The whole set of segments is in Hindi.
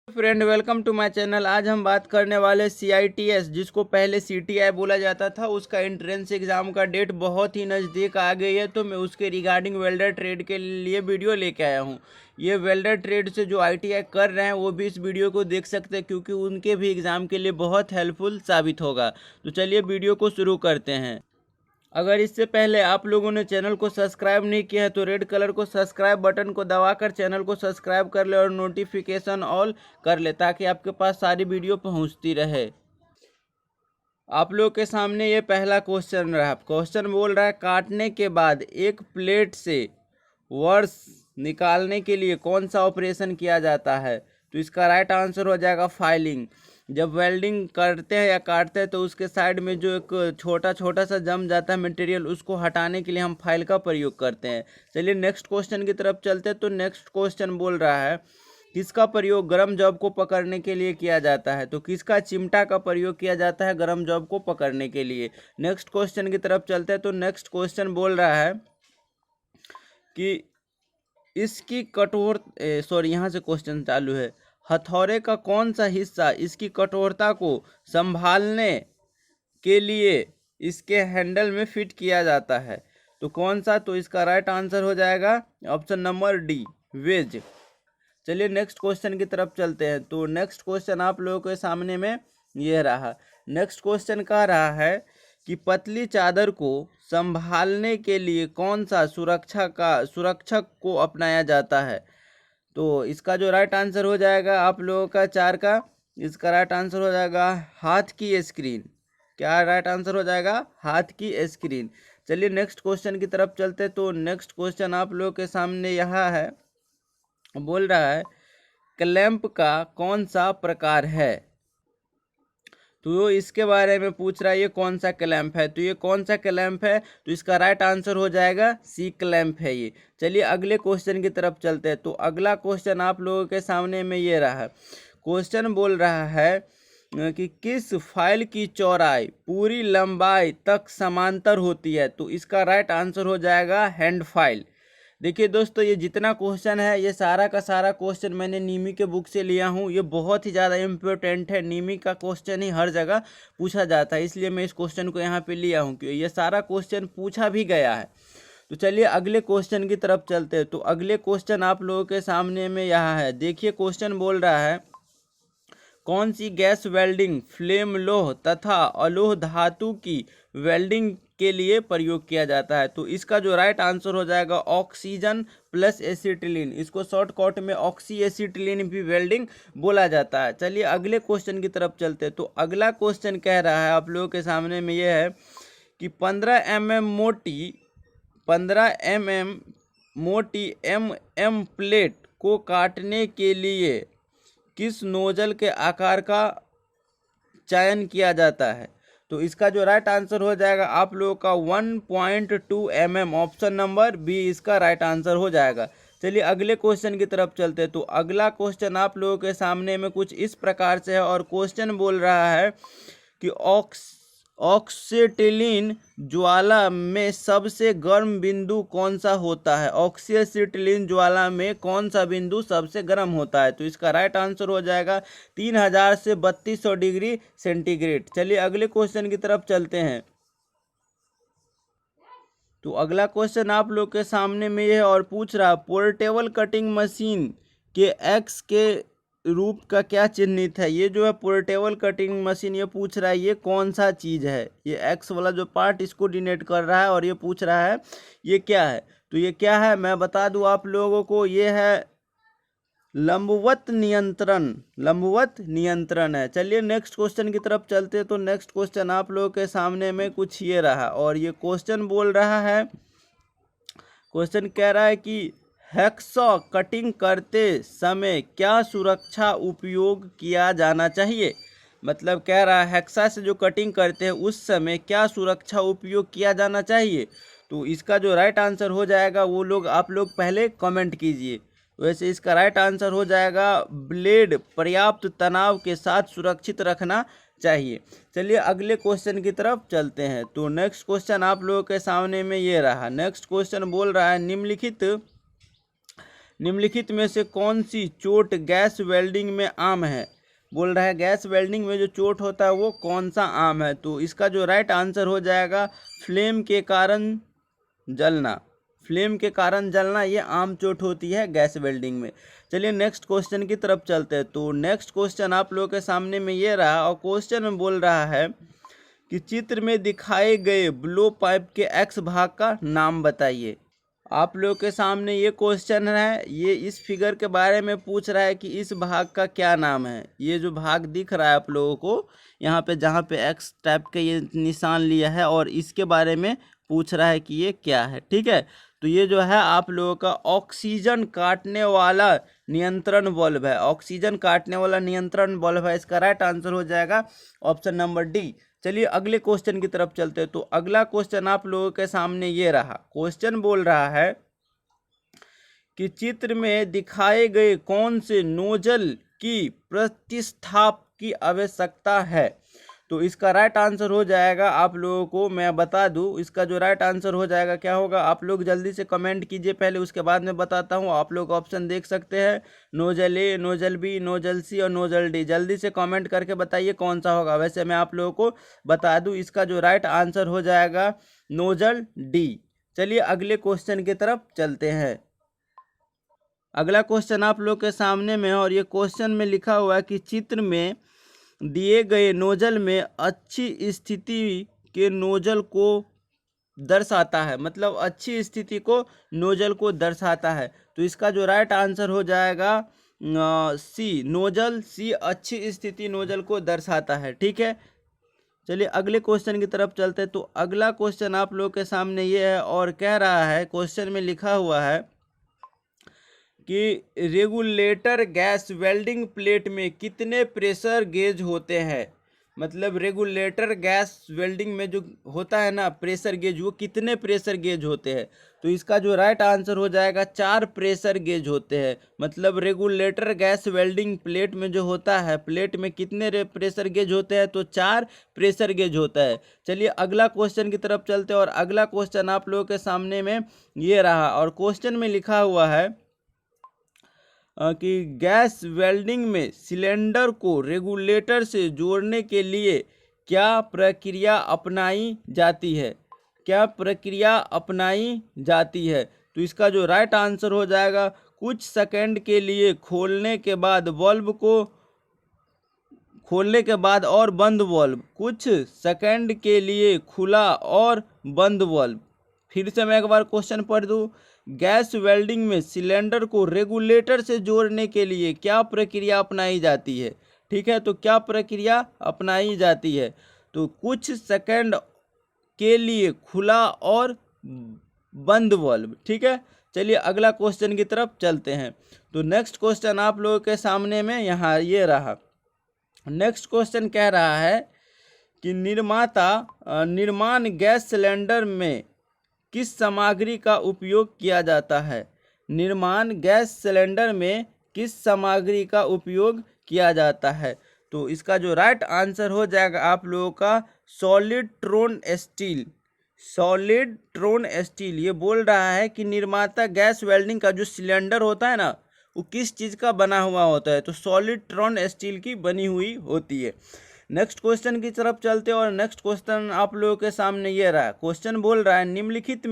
Friend, welcome to my channel. आज हम बात करने वाले CITS, जिसको पहले CTI बोला जाता था, उसका एंट्रेंस एग्जाम का डेट बहुत ही नज़दीक आ गई है। तो मैं उसके रिगार्डिंग वेल्डर ट्रेड के लिए वीडियो लेके आया हूँ। ये वेल्डर ट्रेड से जो ITI कर रहे हैं वो भी इस वीडियो को देख सकते हैं, क्योंकि उनके भी एग्ज़ाम के लिए बहुत हेल्पफुल साबित होगा। तो चलिए वीडियो को शुरू करते हैं। अगर इससे पहले आप लोगों ने चैनल को सब्सक्राइब नहीं किया है तो रेड कलर को सब्सक्राइब बटन को दबाकर चैनल को सब्सक्राइब कर ले और नोटिफिकेशन ऑल कर ले, ताकि आपके पास सारी वीडियो पहुंचती रहे। आप लोग के सामने ये पहला क्वेश्चन रहा। क्वेश्चन बोल रहा है, काटने के बाद एक प्लेट से वर्स निकालने के लिए कौन सा ऑपरेशन किया जाता है? तो इसका राइट आंसर हो जाएगा फाइलिंग। जब वेल्डिंग करते हैं या काटते हैं तो उसके साइड में जो एक छोटा छोटा सा जम जाता है मटेरियल, उसको हटाने के लिए हम फाइल का प्रयोग करते हैं। चलिए नेक्स्ट क्वेश्चन की तरफ चलते हैं। तो नेक्स्ट क्वेश्चन बोल रहा है, किसका प्रयोग गर्म जॉब को पकड़ने के लिए किया जाता है? तो किसका चिमटा का प्रयोग किया जाता है गर्म जॉब को पकड़ने के लिए? नेक्स्ट क्वेश्चन की तरफ चलते हैं। तो नेक्स्ट क्वेश्चन बोल रहा है कि इसकी यहाँ से क्वेश्चन चालू है। हथौड़े का कौन सा हिस्सा इसकी कठोरता को संभालने के लिए इसके हैंडल में फिट किया जाता है? तो कौन सा? तो इसका राइट आंसर हो जाएगा ऑप्शन नंबर डी, वेज। चलिए नेक्स्ट क्वेश्चन की तरफ चलते हैं। तो नेक्स्ट क्वेश्चन आप लोगों के सामने में ये रहा। नेक्स्ट क्वेश्चन कह रहा है कि पतली चादर को संभालने के लिए कौन सा सुरक्षक को अपनाया जाता है? तो इसका जो राइट आंसर हो जाएगा आप लोगों का चार का, इसका राइट आंसर हो जाएगा हाथ की स्क्रीन। क्या राइट आंसर हो जाएगा? हाथ की स्क्रीन। चलिए नेक्स्ट क्वेश्चन की तरफ चलते। तो नेक्स्ट क्वेश्चन आप लोगों के सामने यहाँ है, बोल रहा है क्लैंप का कौन सा प्रकार है? तो इसके बारे में पूछ रहा है, ये कौन सा क्लैंप है? तो ये कौन सा क्लैंप है? तो इसका राइट आंसर हो जाएगा सी, क्लैंप है ये। चलिए अगले क्वेश्चन की तरफ चलते हैं। तो अगला क्वेश्चन आप लोगों के सामने में ये रहा। क्वेश्चन बोल रहा है कि किस फाइल की चौड़ाई पूरी लंबाई तक समांतर होती है? तो इसका राइट आंसर हो जाएगा हैंड फाइल। देखिए दोस्तों, ये जितना क्वेश्चन है ये सारा का सारा क्वेश्चन मैंने नीमी के बुक से लिया हूँ। ये बहुत ही ज़्यादा इम्पोर्टेंट है। नीमी का क्वेश्चन ही हर जगह पूछा जाता है, इसलिए मैं इस क्वेश्चन को यहाँ पे लिया हूँ, क्योंकि ये सारा क्वेश्चन पूछा भी गया है। तो चलिए अगले क्वेश्चन की तरफ चलते हैं। तो अगले क्वेश्चन आप लोगों के सामने में यहाँ है। देखिए क्वेश्चन बोल रहा है, कौन सी गैस वेल्डिंग फ्लेम लोह तथा अलोह धातु की वेल्डिंग के लिए प्रयोग किया जाता है? तो इसका जो राइट आंसर हो जाएगा ऑक्सीजन प्लस एसिटिलीन। इसको शॉर्टकट में ऑक्सी एसिटिलीन भी वेल्डिंग बोला जाता है। चलिए अगले क्वेश्चन की तरफ चलते हैं। तो अगला क्वेश्चन कह रहा है आप लोगों के सामने में ये है कि 15 mm मोटी प्लेट को काटने के लिए किस नोजल के आकार का चयन किया जाता है? तो इसका जो राइट आंसर हो जाएगा आप लोगों का 1.2 mm, ऑप्शन नंबर बी इसका राइट आंसर हो जाएगा। चलिए अगले क्वेश्चन की तरफ चलते हैं। तो अगला क्वेश्चन आप लोगों के सामने में कुछ इस प्रकार से है, और क्वेश्चन बोल रहा है कि ऑक्सीटिलीन ज्वाला में सबसे गर्म बिंदु कौन सा होता है? ऑक्सीटिलीन ज्वाला में कौन सा बिंदु सबसे गर्म होता है? तो इसका राइट आंसर हो जाएगा 3000 से 3200 डिग्री सेंटीग्रेड। चलिए अगले क्वेश्चन की तरफ चलते हैं। तो अगला क्वेश्चन आप लोग के सामने में ये है और पूछ रहा, पोर्टेबल कटिंग मशीन के एक्स के रूप का क्या चिन्हित है? ये जो है पोर्टेबल कटिंग मशीन, ये पूछ रहा है ये कौन सा चीज़ है? ये एक्स वाला जो पार्ट इसको डिनोट कर रहा है, और ये पूछ रहा है ये क्या है? तो ये क्या है मैं बता दूं आप लोगों को, ये है लंबवत नियंत्रण है। चलिए नेक्स्ट क्वेश्चन की तरफ चलते हैं। तो नेक्स्ट क्वेश्चन आप लोगों के सामने में कुछ ये रहा, और ये क्वेश्चन बोल रहा है, क्वेश्चन कह रहा है कि हैक्सॉ कटिंग करते समय क्या सुरक्षा उपयोग किया जाना चाहिए? मतलब कह रहा है हैक्सा से जो कटिंग करते हैं उस समय क्या सुरक्षा उपयोग किया जाना चाहिए? तो इसका जो राइट आंसर हो जाएगा वो लोग आप लोग पहले कमेंट कीजिए। वैसे इसका राइट आंसर हो जाएगा ब्लेड पर्याप्त तनाव के साथ सुरक्षित रखना चाहिए। चलिए अगले क्वेश्चन की तरफ चलते हैं। तो नेक्स्ट क्वेश्चन आप लोगों के सामने में ये रहा। नेक्स्ट क्वेश्चन बोल रहा है, निम्नलिखित में से कौन सी चोट गैस वेल्डिंग में आम है। बोल रहा है गैस वेल्डिंग में जो चोट होता है वो कौन सा आम है। तो इसका जो राइट आंसर हो जाएगा फ्लेम के कारण जलना। फ्लेम के कारण जलना ये आम चोट होती है गैस वेल्डिंग में। चलिए नेक्स्ट क्वेश्चन की तरफ चलते हैं। तो नेक्स्ट क्वेश्चन आप लोगों के सामने में ये रहा और क्वेश्चन में बोल रहा है कि चित्र में दिखाए गए ब्लो पाइप के एक्स भाग का नाम बताइए। आप लोगों के सामने ये क्वेश्चन है, ये इस फिगर के बारे में पूछ रहा है कि इस भाग का क्या नाम है। ये जो भाग दिख रहा है आप लोगों को यहाँ पे, जहाँ पे एक्स टाइप का ये निशान लिया है और इसके बारे में पूछ रहा है कि ये क्या है। ठीक है, तो ये जो है आप लोगों का ऑक्सीजन काटने वाला नियंत्रण बल्ब है। ऑक्सीजन काटने वाला नियंत्रण बल्ब है। इसका राइट आंसर हो जाएगा ऑप्शन नंबर डी। चलिए अगले क्वेश्चन की तरफ चलते हैं। तो अगला क्वेश्चन आप लोगों के सामने ये रहा। क्वेश्चन बोल रहा है कि चित्र में दिखाए गए कौन से नोजल की प्रतिष्ठाप की आवश्यकता है। तो इसका राइट आंसर हो जाएगा, आप लोगों को मैं बता दूं, इसका जो राइट आंसर हो जाएगा क्या होगा। आप लोग जल्दी से कमेंट कीजिए पहले, उसके बाद मैं बताता हूं। आप लोग ऑप्शन देख सकते हैं, नोजल ए, नोजल बी, नोजल सी और नोजल डी। जल्दी से कमेंट करके बताइए कौन सा होगा। वैसे मैं आप लोगों को बता दूं, इसका जो राइट आंसर हो जाएगा नोजल डी। चलिए अगले क्वेश्चन की तरफ चलते हैं। अगला क्वेश्चन आप लोग के सामने में है और ये क्वेश्चन में लिखा हुआ है कि चित्र में दिए गए नोजल में अच्छी स्थिति के नोजल को दर्शाता है। मतलब अच्छी स्थिति को नोजल को दर्शाता है। तो इसका जो राइट आंसर हो जाएगा सी, नोजल सी अच्छी स्थिति नोजल को दर्शाता है। ठीक है, चलिए अगले क्वेश्चन की तरफ चलते हैं। तो अगला क्वेश्चन आप लोग के सामने ये है और कह रहा है, क्वेश्चन में लिखा हुआ है कि रेगुलेटर गैस वेल्डिंग प्लेट में कितने प्रेशर गेज होते हैं। मतलब रेगुलेटर गैस वेल्डिंग में जो होता है ना प्रेशर गेज, वो कितने प्रेशर गेज होते हैं। तो इसका जो राइट आंसर हो जाएगा 4 प्रेशर गेज होते हैं। मतलब रेगुलेटर गैस वेल्डिंग प्लेट में जो होता है, प्लेट में कितने प्रेशर गेज होते हैं, तो 4 प्रेशर गेज होता है। चलिए अगला क्वेश्चन की तरफ चलते हैं और अगला क्वेश्चन आप लोगों के सामने में ये रहा और क्वेश्चन में लिखा हुआ है कि गैस वेल्डिंग में सिलेंडर को रेगुलेटर से जोड़ने के लिए क्या प्रक्रिया अपनाई जाती है। क्या प्रक्रिया अपनाई जाती है। तो इसका जो राइट आंसर हो जाएगा कुछ सेकंड के लिए खोलने के बाद बल्ब को खोलने के बाद और बंद बल्ब, कुछ सेकंड के लिए खुला और बंद बल्ब। फिर से मैं एक बार क्वेश्चन पढ़ दूं, गैस वेल्डिंग में सिलेंडर को रेगुलेटर से जोड़ने के लिए क्या प्रक्रिया अपनाई जाती है। ठीक है, तो क्या प्रक्रिया अपनाई जाती है। तो कुछ सेकंड के लिए खुला और बंद बल्ब। ठीक है, चलिए अगला क्वेश्चन की तरफ चलते हैं। तो नेक्स्ट क्वेश्चन आप लोगों के सामने में यहाँ ये रहा। नेक्स्ट क्वेश्चन कह रहा है कि निर्माण गैस सिलेंडर में किस सामग्री का उपयोग किया जाता है। निर्माण गैस सिलेंडर में किस सामग्री का उपयोग किया जाता है। तो इसका जो राइट आंसर हो जाएगा आप लोगों का सॉलिड्रोन स्टील। सॉलिड्रोन स्टील ये बोल रहा है कि निर्माता गैस वेल्डिंग का जो सिलेंडर होता है ना वो किस चीज़ का बना हुआ होता है। तो सॉलिड्रोन स्टील की बनी हुई होती है। नेक्स्ट क्वेश्चन की तरफ चलते हैं और नेक्स्ट क्वेश्चन आप लोगों के सामने ये रहा। क्वेश्चन बोल रहा है निम्नलिखित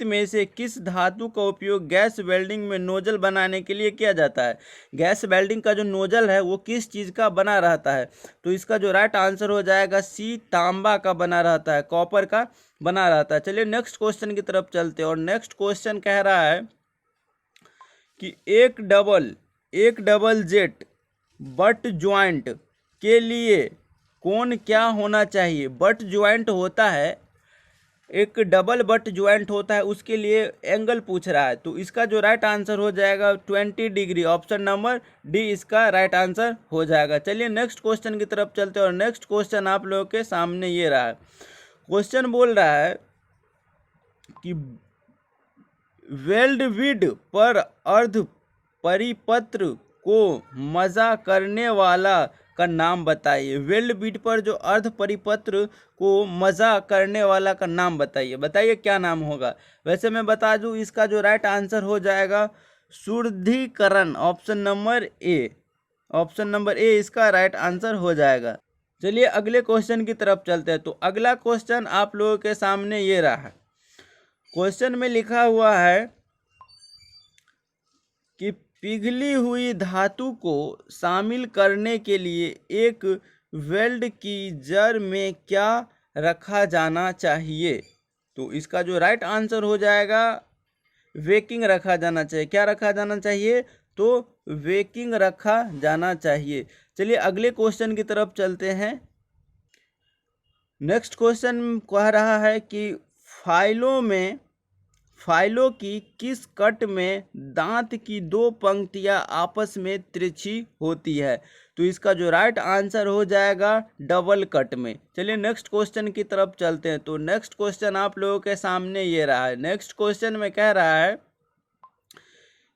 में से किस धातु का उपयोग गैस वेल्डिंग में नोजल बनाने के लिए किया जाता है। गैस वेल्डिंग का जो नोजल है वो किस चीज़ का बना रहता है। तो इसका जो राइट आंसर हो जाएगा सी, तांबा का बना रहता है, कॉपर का बना रहता है। चलिए नेक्स्ट क्वेश्चन की तरफ चलते हैं और नेक्स्ट क्वेश्चन कह रहा है कि एक डबल जेट बट ज्वाइंट के लिए कौन क्या होना चाहिए। बट ज्वाइंट होता है, एक डबल बट ज्वाइंट होता है, उसके लिए एंगल पूछ रहा है। तो इसका जो राइट आंसर हो जाएगा 20 डिग्री। ऑप्शन नंबर डी इसका राइट आंसर हो जाएगा। चलिए नेक्स्ट क्वेश्चन की तरफ चलते हैं और नेक्स्ट क्वेश्चन आप लोगों के सामने ये रहा है। क्वेश्चन बोल रहा है कि वेल्ड विड पर अर्ध परिपत्र को मजा करने वाला का नाम बताइए। वेल्ड बीट पर जो अर्ध परिपत्र को मजा करने वाला का नाम बताइए। बताइए क्या नाम होगा। वैसे मैं बता दूं, इसका जो राइट आंसर हो जाएगा शुद्धिकरण। ऑप्शन नंबर ए इसका राइट आंसर हो जाएगा। चलिए अगले क्वेश्चन की तरफ चलते हैं। तो अगला क्वेश्चन आप लोगों के सामने ये रहा। क्वेश्चन में लिखा हुआ है कि पिघली हुई धातु को शामिल करने के लिए एक वेल्ड की जड़ में क्या रखा जाना चाहिए। तो इसका जो राइट आंसर हो जाएगा वेकिंग रखा जाना चाहिए। क्या रखा जाना चाहिए? तो वेकिंग रखा जाना चाहिए। चलिए अगले क्वेश्चन की तरफ चलते हैं। नेक्स्ट क्वेश्चन कह रहा है कि फाइलों की किस कट में दांत की दो पंक्तियां आपस में तिरछी होती है। तो इसका जो राइट आंसर हो जाएगा डबल कट में। चलिए नेक्स्ट क्वेश्चन की तरफ चलते हैं। तो नेक्स्ट क्वेश्चन आप लोगों के सामने ये रहा है। नेक्स्ट क्वेश्चन में कह रहा है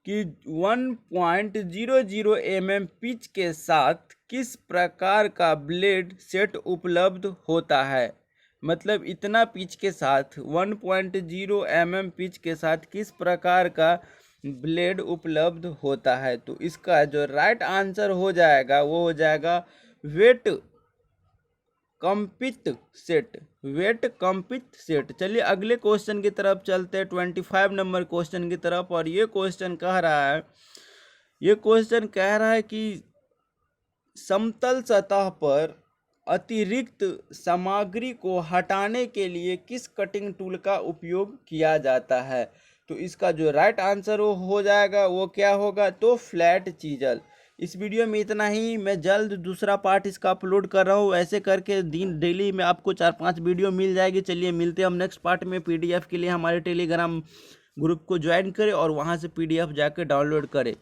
कि 1.00 mm पिच के साथ किस प्रकार का ब्लेड सेट उपलब्ध होता है। मतलब इतना पिच के साथ 1.0 mm पिच के साथ किस प्रकार का ब्लेड उपलब्ध होता है। तो इसका जो राइट आंसर हो जाएगा वो हो जाएगा वेट कंपित सेट। चलिए अगले क्वेश्चन की तरफ चलते हैं, 25 नंबर क्वेश्चन की तरफ। और ये क्वेश्चन कह रहा है कि समतल सतह पर अतिरिक्त सामग्री को हटाने के लिए किस कटिंग टूल का उपयोग किया जाता है। तो इसका जो राइट आंसर हो जाएगा वो क्या होगा, तो फ्लैट चीजल। इस वीडियो में इतना ही। मैं जल्द दूसरा पार्ट इसका अपलोड कर रहा हूँ। ऐसे करके डेली में आपको 4-5 वीडियो मिल जाएगी। चलिए मिलते हैं हम नेक्स्ट पार्ट में। पीडीएफ के लिए हमारे टेलीग्राम ग्रुप को ज्वाइन करें और वहाँ से पीडीएफ जाकर डाउनलोड करें।